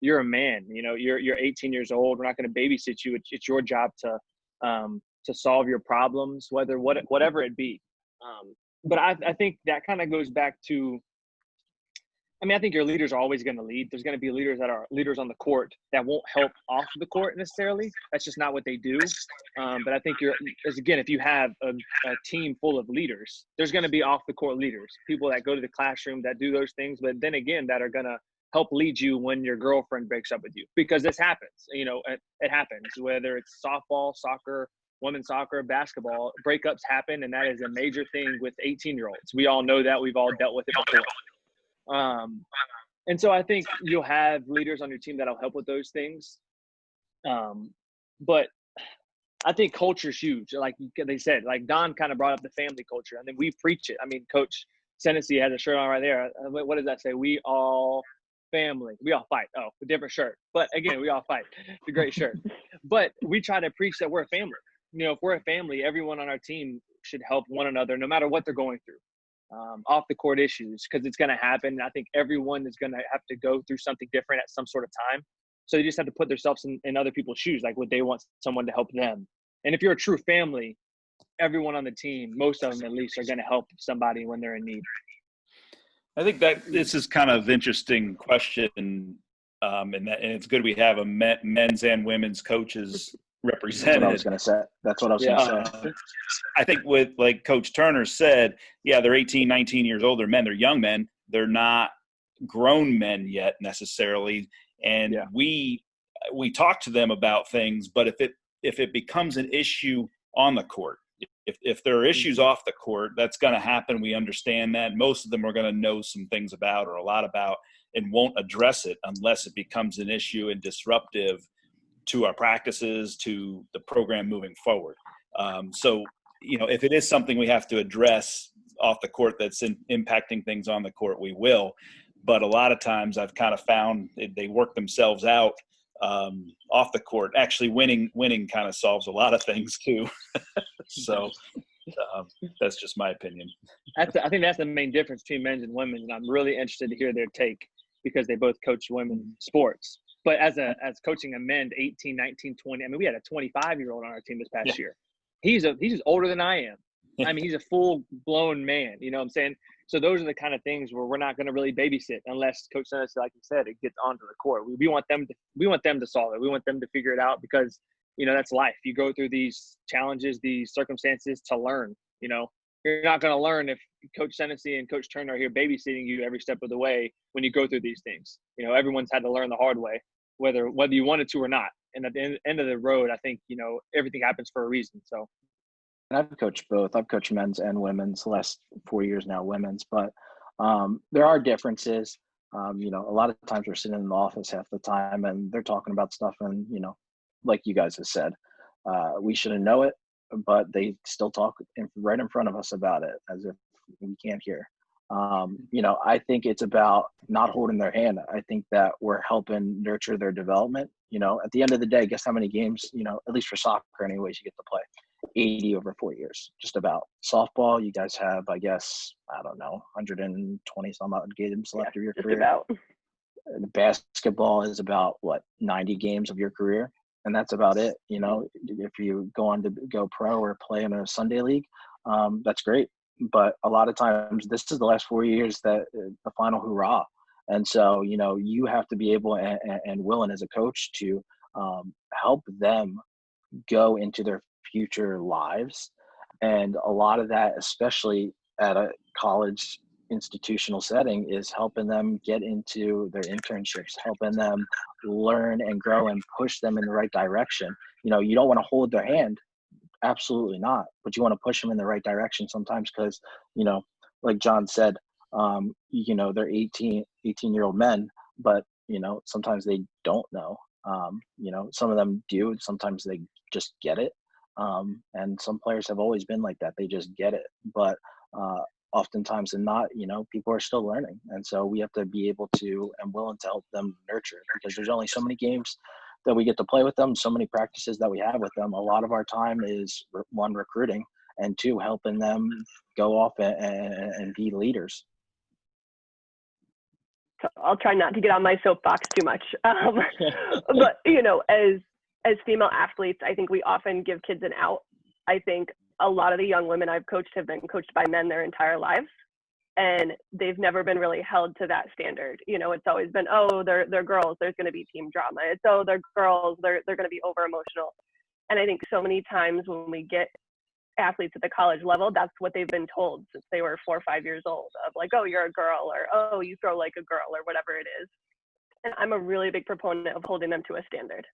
you're a man. You're 18 years old. We're not going to babysit you. It's your job to solve your problems, whatever it be. But I think that kind of goes back to. I think your leaders are always going to lead. There's going to be leaders that are leaders on the court that won't help off the court necessarily. That's just not what they do. But I think if you have a team full of leaders, there's going to be off the court leaders, people that go to the classroom that do those things, but then again, that are going to help lead you when your girlfriend breaks up with you, because this happens. It happens, whether it's softball, soccer, women's soccer, basketball, breakups happen. And that is a major thing with 18-year-olds. We all know that. We've all dealt with it before. And so I think you'll have leaders on your team that'll help with those things. But I think culture is huge. Like they said, like Don kind of brought up the family culture, and then we preach it. Coach Szentesy has a shirt on right there. What does that say? We all family. We all fight. Oh, a different shirt. But again, we all fight. It's a great shirt. But we try to preach that we're a family. If we're a family, everyone on our team should help one another no matter what they're going through. Off the court issues, because it's going to happen. I think everyone is going to have to go through something different at some sort of time. So they just have to put themselves in other people's shoes. Like, would they want someone to help them? And if you're a true family, everyone on the team, most of them at least, are going to help somebody when they're in need. I think that this is kind of interesting question, and it's good we have a men's and women's coaches represented. That's what I was going to say. That's what I was going to say. I think with, like Coach Turner said, yeah, they're 18, 19 years old. They're men. They're young men. They're not grown men yet necessarily. And we talk to them about things, but if it becomes an issue on the court, if there are issues off the court, that's going to happen. We understand that. Most of them are going to know some things about, or a lot about, and won't address it unless it becomes an issue and disruptive to our practices, to the program moving forward. So, if it is something we have to address off the court that's impacting things on the court, we will. But a lot of times I've kind of found they work themselves out off the court. Actually, winning kind of solves a lot of things too. So that's just my opinion. I think that's the main difference between men's and women's, and I'm really interested to hear their take, because they both coach women's sports. But as coaching a men, 18, 19, 20, we had a 25-year-old on our team this past year. He's older than I am. He's a full-blown man. You know what I'm saying? So those are the kind of things where we're not going to really babysit unless Coach Szentesy, like you said, it gets onto the court. We want them to solve it. We want them to figure it out, because that's life. You go through these challenges, these circumstances to learn. You're not going to learn if Coach Szentesy and Coach Turner are here babysitting you every step of the way when you go through these things. Everyone's had to learn the hard way, whether you wanted to or not. And at the end of the road, I think, everything happens for a reason. So. And I've coached both. I've coached men's and women's the last 4 years now, women's. But there are differences. A lot of times we're sitting in the office half the time and they're talking about stuff, and, like you guys have said, we shouldn't know it, but they still talk right in front of us about it as if we can't hear. I think it's about not holding their hand. I think that we're helping nurture their development. At the end of the day, guess how many games, at least for soccer anyways, you get to play? 80 over 4 years, just about. Softball, you guys have, I guess, 120 some odd games left of your career. About. Basketball is about 90 games of your career, and that's about it. If you go on to go pro or play in a Sunday league, that's great. But a lot of times, this is the last 4 years that the final hurrah. And so, you have to be able and willing as a coach to help them go into their future lives. And a lot of that, especially at a college institutional setting is helping them get into their internships, helping them learn and grow and push them in the right direction. You know, you don't want to hold their hand. Absolutely not. But you want to push them in the right direction sometimes because, you know, like John said, you know, they're 18-year-old men, but, you know, sometimes they don't know. You know, some of them do. Sometimes they just get it. And some players have always been like that. They just get it. But oftentimes and not, you know, people are still learning. And so we have to be able to and willing to help them nurture it because there's only so many games that we get to play with them, so many practices that we have with them. A lot of our time is one, recruiting, and two, helping them go off and be leaders. So I'll try not to get on my soapbox too much. But, you know, as female athletes, I think we often give kids an out. I think a lot of the young women I've coached have been coached by men their entire lives, and they've never been really held to that standard. You know, it's always been, oh, they're girls, there's going to be team drama. It's, oh, they're girls, they're going to be over emotional. And I think so many times when we get athletes at the college level, that's what they've been told since they were 4 or 5 years old, of like, oh, you're a girl, or oh, you throw like a girl, or whatever it is. And I'm a really big proponent of holding them to a standard.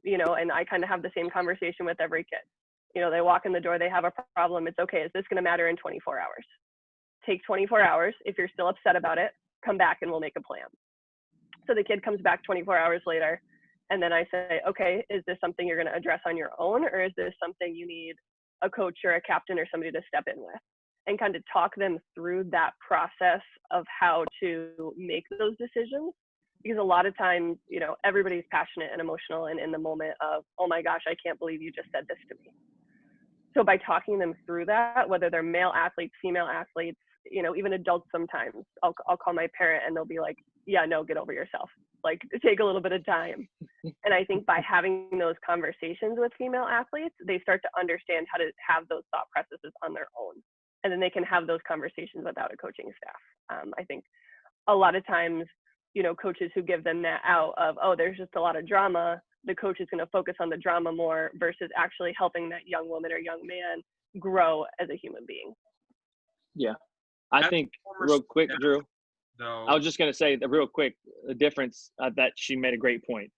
You know, and I kind of have the same conversation with every kid. You know, they walk in the door, they have a problem. It's okay. Is this going to matter in 24 hours? Take 24 hours. If you're still upset about it, come back and we'll make a plan. So the kid comes back 24 hours later, and then I say, okay, is this something you're going to address on your own, or is this something you need a coach or a captain or somebody to step in with? And kind of talk them through that process of how to make those decisions. Because a lot of times, you know, everybody's passionate and emotional and in the moment of, oh my gosh, I can't believe you just said this to me. So by talking them through that, whether they're male athletes, female athletes, you know, even adults sometimes, I'll call my parent and they'll be like, yeah, no, get over yourself. Like, take a little bit of time. And I think by having those conversations with female athletes, they start to understand how to have those thought processes on their own. And then they can have those conversations without a coaching staff. I think a lot of times, you know, coaches who give them that out of, oh, there's just a lot of drama, the coach is going to focus on the drama more versus actually helping that young woman or young man grow as a human being. Yeah. I think real quick, Drew, though, I was just going to say the real quick, the difference that she made a great point.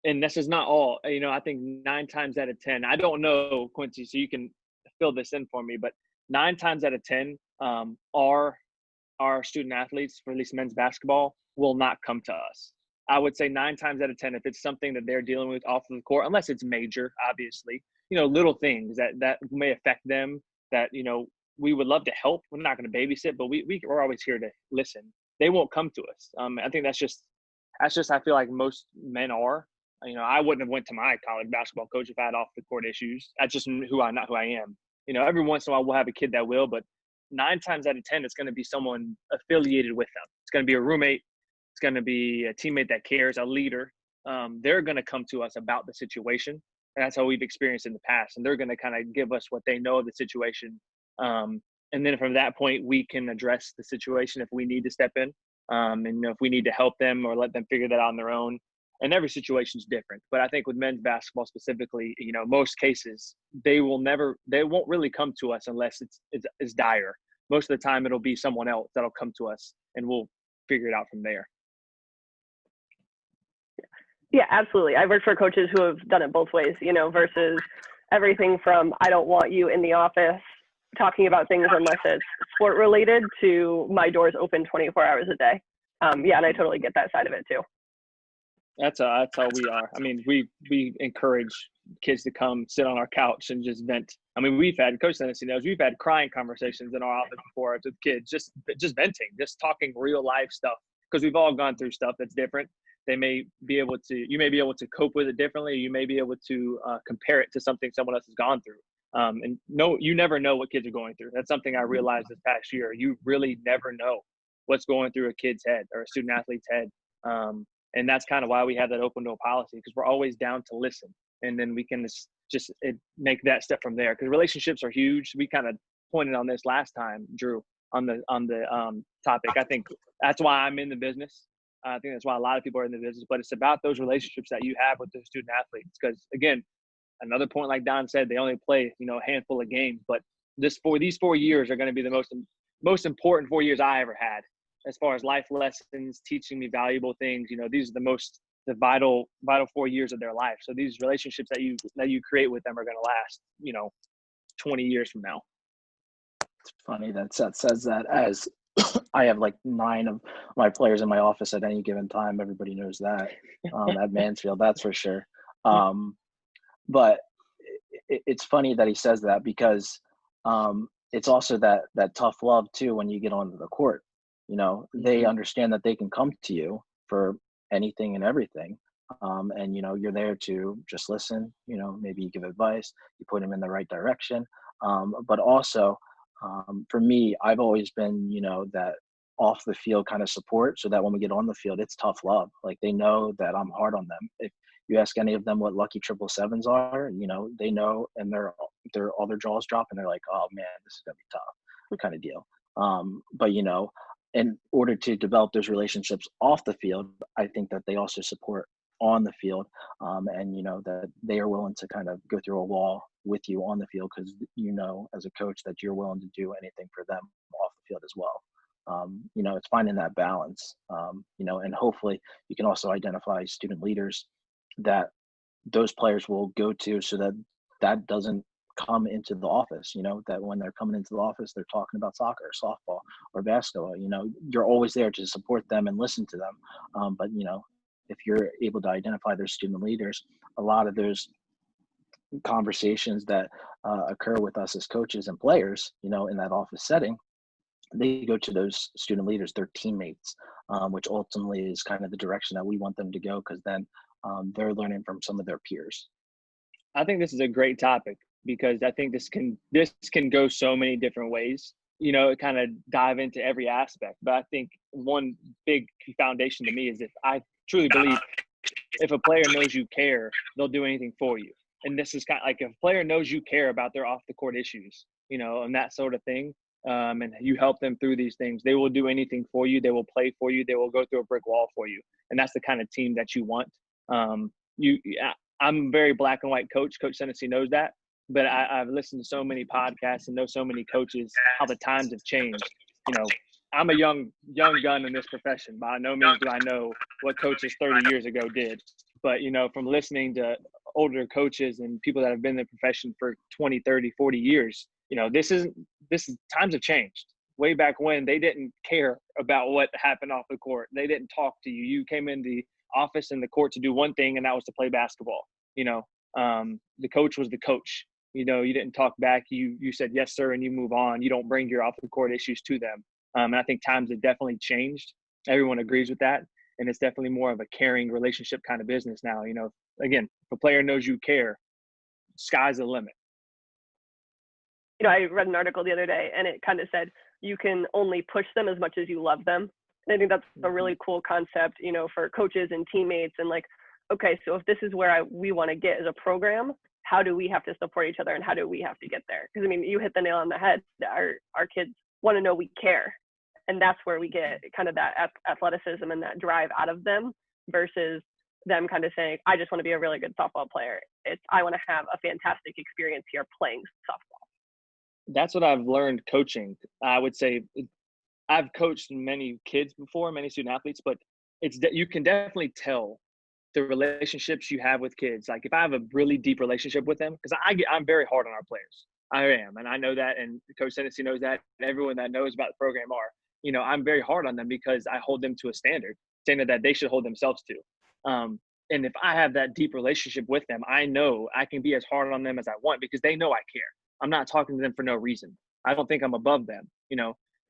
And this is not all, you know, I think 9 times out of 10, I don't know, Quincy, so you can fill this in for me, but 9 times out of 10, our student athletes, for at least men's basketball, will not come to us. I would say 9 times out of 10, if it's something that they're dealing with off of the court, unless it's major, obviously, you know, little things that may affect them that, you know, we would love to help. We're not going to babysit, but we're always here to listen. They won't come to us. I think that's just, I feel like most men are. You know, I wouldn't have went to my college basketball coach if I had off the court issues. That's just not who I am. You know, every once in a while we'll have a kid that will, but 9 times out of 10, it's going to be someone affiliated with them. It's going to be a roommate. It's going to be a teammate that cares, a leader. They're going to come to us about the situation. And that's how we've experienced in the past. And they're going to kind of give us what they know of the situation. And then from that point, we can address the situation if we need to step in. And you know, if we need to help them or let them figure that out on their own. And every situation is different. But I think with men's basketball specifically, you know, most cases, they won't really come to us unless it's dire. Most of the time, it'll be someone else that'll come to us and we'll figure it out from there. Yeah, absolutely. I've worked for coaches who have done it both ways, you know, versus everything from I don't want you in the office talking about things unless it's sport related to my door's open 24 hours a day. Yeah, and I totally get that side of it too. That's how we are. I mean, we encourage kids to come sit on our couch and just vent. I mean, we've had, Coach Szentesy knows, we've had crying conversations in our office before with kids, just venting, just talking real life stuff, because we've all gone through stuff that's different. You may be able to cope with it differently. You may be able to compare it to something someone else has gone through. And no, you never know what kids are going through. That's something I realized this past year. You really never know what's going through a kid's head or a student athlete's head. And that's kind of why we have that open door policy, because we're always down to listen. And then we can just make that step from there, because relationships are huge. We kind of pointed on this last time, Drew, on the topic. I think that's why I'm in the business. I think that's why a lot of people are in the business, but it's about those relationships that you have with the student athletes. Because again, another point, like Don said, they only play, you know, a handful of games, but these 4 years are going to be the most important 4 years I ever had, as far as life lessons, teaching me valuable things. These are the vital 4 years of their life. So these relationships that you create with them are going to last, 20 years from now. It's funny that Seth says that, as I have like 9 of my players in my office at any given time. Everybody knows that at Mansfield, that's for sure. But it's funny that he says that, because it's also that tough love too when you get onto the court. They understand that they can come to you for anything and everything. And you're there to just listen, maybe you give advice, you put them in the right direction. But also, for me, I've always been, that off the field kind of support, so that when we get on the field, it's tough love. Like, they know that I'm hard on them. If you ask any of them what lucky 777s are, they know, and they're all their jaws drop, and they're like, oh man, this is gonna be tough, what kind of deal. But in order to develop those relationships off the field, I think that they also support on the field, and that they are willing to kind of go through a wall with you on the field, because as a coach that you're willing to do anything for them off the field as well. It's finding that balance, and hopefully you can also identify student leaders that those players will go to, so that doesn't come into the office, that when they're coming into the office, they're talking about soccer or softball or basketball. You're always there to support them and listen to them. But if you're able to identify those student leaders, a lot of those conversations that occur with us as coaches and players, in that office setting, they go to those student leaders, their teammates, which ultimately is kind of the direction that we want them to go, because then they're learning from some of their peers. I think this is a great topic, because I think this can go so many different ways, kind of dive into every aspect. But I think one big foundation to me is, if I truly believe, if a player knows you care, they'll do anything for you. And this is kind of like, if a player knows you care about their off the court issues, and that sort of thing, and you help them through these things, they will do anything for you. They will play for you. They will go through a brick wall for you. And that's the kind of team that you want. I'm a very black and white coach. Coach Szentesy knows that. But I've listened to so many podcasts and know so many coaches, how the times have changed. I'm a young gun in this profession. By no means do I know what coaches 30 years ago did. But, from listening to older coaches and people that have been in the profession for 20, 30, 40 years, times have changed. Way back when, they didn't care about what happened off the court. They didn't talk to you. You came in the office and the court to do one thing, and that was to play basketball. The coach was the coach. You didn't talk back. You said yes, sir, and you move on. You don't bring your off the court issues to them. And I think times have definitely changed. Everyone agrees with that. And it's definitely more of a caring relationship kind of business now. Again, if a player knows you care, sky's the limit. I read an article the other day, and it kind of said you can only push them as much as you love them. And I think that's a really cool concept, for coaches and teammates. And like, okay, so if this is where we want to get as a program, how do we have to support each other, and how do we have to get there? Because you hit the nail on the head. Our kids want to know we care, and that's where we get kind of that athleticism and that drive out of them, versus them kind of saying, I just want to be a really good softball player. I want to have a fantastic experience here playing softball. That's what I've learned coaching. I would say I've coached many kids before, many student athletes, but you can definitely tell the relationships you have with kids. Like, if I have a really deep relationship with them, because I'm very hard on our players. I am, and I know that, and Coach Szentesy knows that, and everyone that knows about the program are. I'm very hard on them, because I hold them to a standard that they should hold themselves to. And if I have that deep relationship with them, I know I can be as hard on them as I want, because they know I care. I'm not talking to them for no reason. I don't think I'm above them,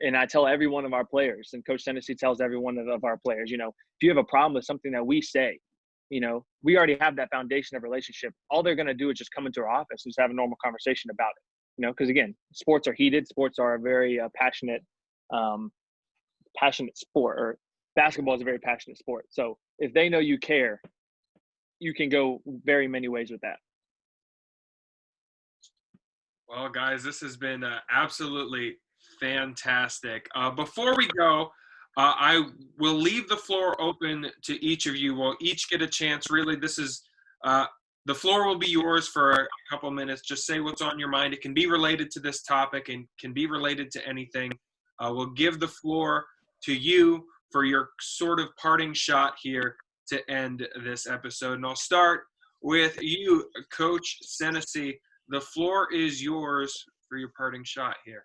and I tell every one of our players, and Coach Szentesy tells every one of our players, if you have a problem with something that we say, we already have that foundation of relationship. All they're going to do is just come into our office and just have a normal conversation about it, because again, sports are heated. Sports are a very passionate sport, or basketball is a very passionate sport. So if they know you care, you can go very many ways with that. Well, guys, this has been absolutely fantastic. Before we go, I will leave the floor open to each of you. We'll each get a chance. Really, this is the floor will be yours for a couple minutes. Just say what's on your mind. It can be related to this topic and can be related to anything. We'll give the floor to you for your sort of parting shot here to end this episode. And I'll start with you, Coach Szentesy. The floor is yours for your parting shot here.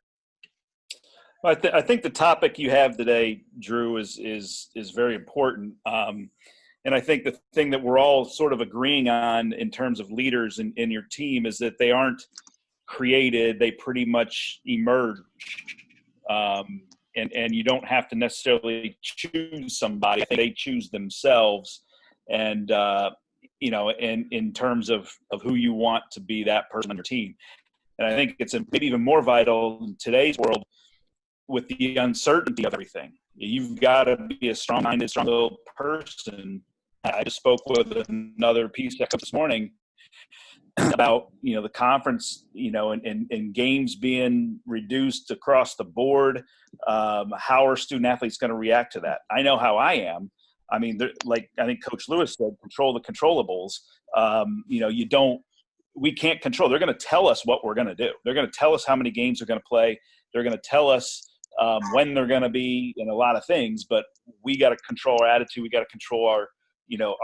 I think the topic you have today, Drew, is very important. And I think the thing that we're all sort of agreeing on in terms of leaders in your team is that they aren't created, they pretty much emerge. And you don't have to necessarily choose somebody. I think they choose themselves. And, in terms of who you want to be that person on your team. And I think it's maybe even more vital in today's world with the uncertainty of everything. You've got to be a strong-minded, strong-willed person. I just spoke with another piece this morning about, the conference, and games being reduced across the board. How are student athletes going to react to that? I know how I am. I mean, like I think Coach Lewis said, control the controllables. We can't control. They're going to tell us what we're going to do. They're going to tell us how many games they're going to play. They're going to tell us when they're going to be in a lot of things, but we got to control our attitude. We got to control our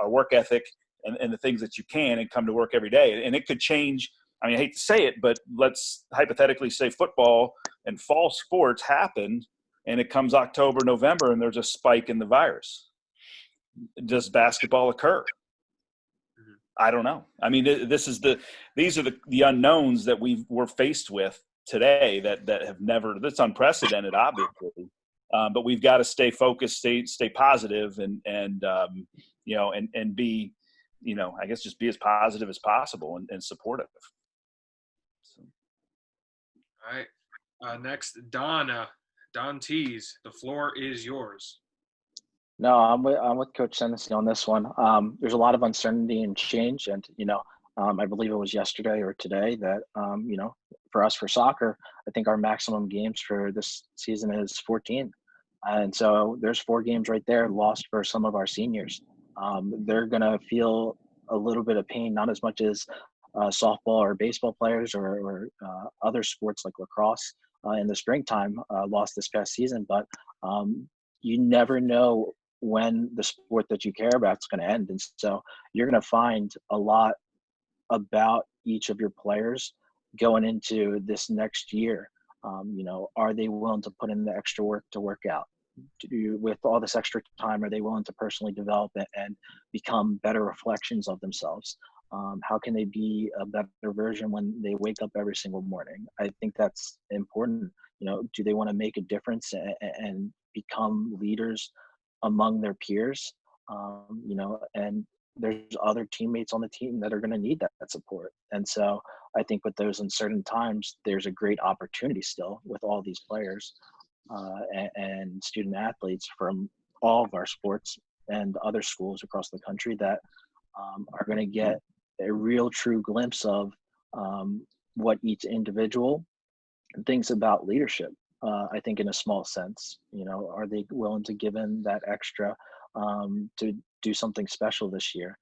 work ethic and the things that you can and come to work every day. And it could change. I mean, I hate to say it, but let's hypothetically say football and fall sports happen and it comes October, November, and there's a spike in the virus. Does basketball occur? I don't know. I mean, these are the unknowns that we're faced with today that have never. That's unprecedented, obviously. But we've got to stay focused, stay positive, and be, I guess just be as positive as possible and supportive. So. All right. Next, Don Tees. The floor is yours. No, I'm with Coach Szentesy on this one. There's a lot of uncertainty and change, and I believe it was yesterday or today that for us for soccer, I think our maximum games for this season is 14, and so there's 4 games right there lost for some of our seniors. They're gonna feel a little bit of pain, not as much as softball or baseball players or other sports like lacrosse in the springtime lost this past season, but you never know when the sport that you care about is going to end. And so you're going to find a lot about each of your players going into this next year. Are they willing to put in the extra work to work out? With all this extra time, are they willing to personally develop it and become better reflections of themselves? How can they be a better version when they wake up every single morning? I think that's important. Do they want to make a difference and become leaders among their peers? And there's other teammates on the team that are going to need that support. And so I think with those uncertain times, there's a great opportunity still with all these players and student athletes from all of our sports and other schools across the country that are going to get a real true glimpse of what each individual thinks about leadership. I think in a small sense, are they willing to give in that extra to do something special this year?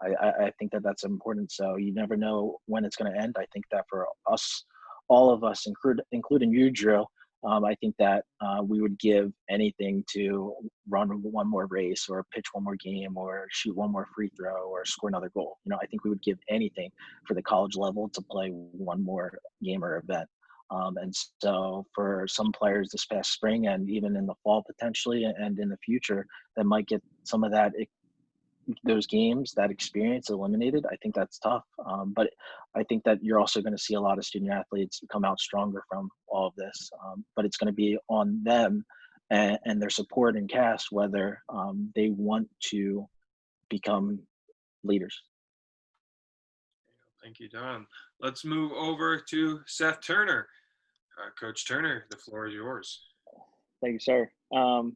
I think that's important. So you never know when it's going to end. I think that for us, all of us, including you, Drew, I think that we would give anything to run one more race or pitch one more game or shoot one more free throw or score another goal. I think we would give anything for the college level to play one more game or event. And so for some players this past spring and even in the fall potentially and in the future that might get some of those games, that experience eliminated, I think that's tough. But I think that you're also going to see a lot of student athletes come out stronger from all of this. But it's going to be on them and their support and cast whether they want to become leaders. Thank you, Don. Let's move over to Seth Turner. Coach Turner, the floor is yours. Thank you, sir. I'll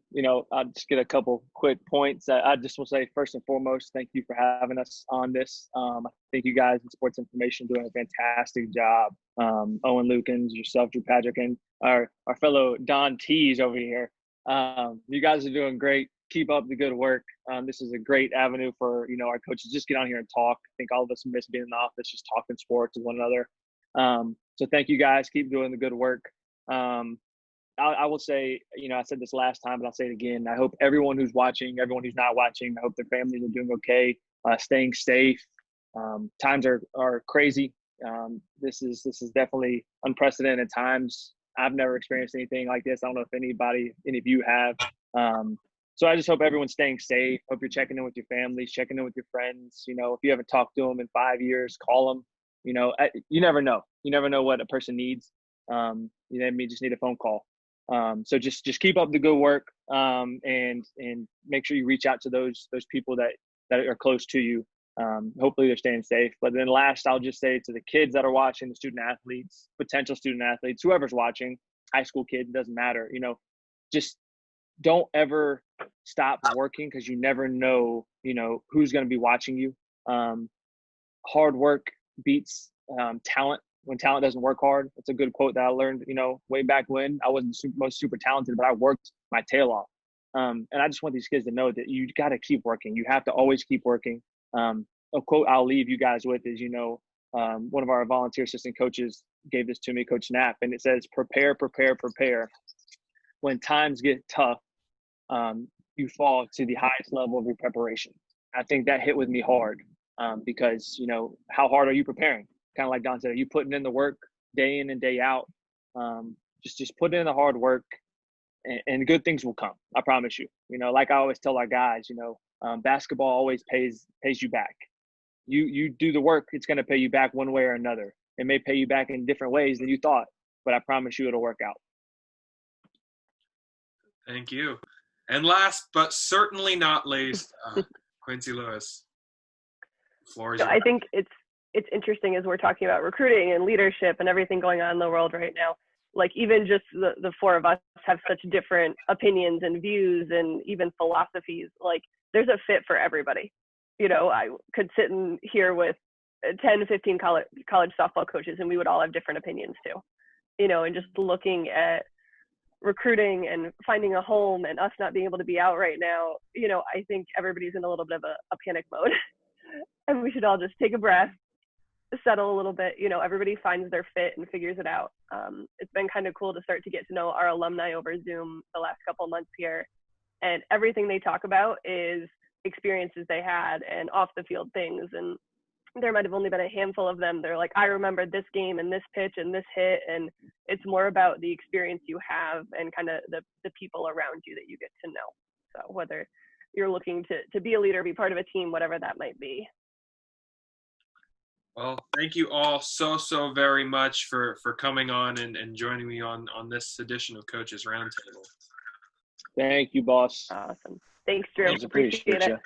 just get a couple quick points. I just will say, first and foremost, thank you for having us on this. I think you guys in sports information doing a fantastic job. Owen Lukens, yourself, Drew Patrick, and our fellow Don Tees over here. You guys are doing great. Keep up the good work. This is a great avenue for, our coaches. Just get on here and talk. I think all of us miss being in the office, just talking sports with one another. So thank you guys. Keep doing the good work. I will say, I said this last time, but I'll say it again. I hope everyone who's watching, everyone who's not watching, I hope their families are doing okay, staying safe. Times are crazy. This is definitely unprecedented times. I've never experienced anything like this. I don't know if any of you have. So I just hope everyone's staying safe. Hope you're checking in with your families, checking in with your friends. If you haven't talked to them in 5 years, call them. You never know. You never know what a person needs. You just need a phone call. So just keep up the good work, and make sure you reach out to those people that are close to you. Hopefully they're staying safe. But then last, I'll just say to the kids that are watching, the student athletes, potential student athletes, whoever's watching, high school kids, doesn't matter. Just don't ever stop working, because you never know, who's going to be watching you. Hard work beats talent. When talent doesn't work hard, it's a good quote that I learned, way back when. I wasn't most super talented, but I worked my tail off. And I just want these kids to know that you got to keep working. You have to always keep working. A quote I'll leave you guys with is, one of our volunteer assistant coaches gave this to me, Coach Knapp, and it says, prepare, prepare, prepare. When times get tough, you fall to the highest level of your preparation. I think that hit with me hard, because, how hard are you preparing? Kind of like Don said, are you putting in the work day in and day out? Just put in the hard work, and good things will come. I promise you. Like I always tell our guys, basketball always pays you back. You do the work, it's going to pay you back one way or another. It may pay you back in different ways than you thought, but I promise you it'll work out. Thank you. And last but certainly not least, Quincy Lewis. The floor is yours. I think it's interesting as we're talking about recruiting and leadership and everything going on in the world right now. Like, even just the four of us have such different opinions and views and even philosophies. Like, there's a fit for everybody. I could sit in here with 10 to 15 college softball coaches, and we would all have different opinions too. And just looking at recruiting and finding a home and us not being able to be out right now, I think everybody's in a little bit of a panic mode. And we should all just take a breath, settle a little bit. Everybody finds their fit and figures it out. It's been kind of cool to start to get to know our alumni over Zoom the last couple of months here. And everything they talk about is experiences they had and off the field things. And there might have only been a handful of them. They're like, I remember this game and this pitch and this hit. And it's more about the experience you have and kind of the people around you that you get to know. So whether you're looking to be a leader, be part of a team, whatever that might be. Well, thank you all so very much for coming on and joining me on this edition of Coaches Roundtable. Thank you, boss. Awesome. Thanks, Drew. Thanks, appreciate it.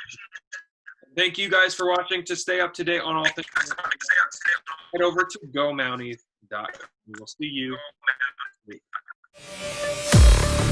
Thank you guys for watching. To stay up to date on all things, head over to gomounties.com. We'll see you next week.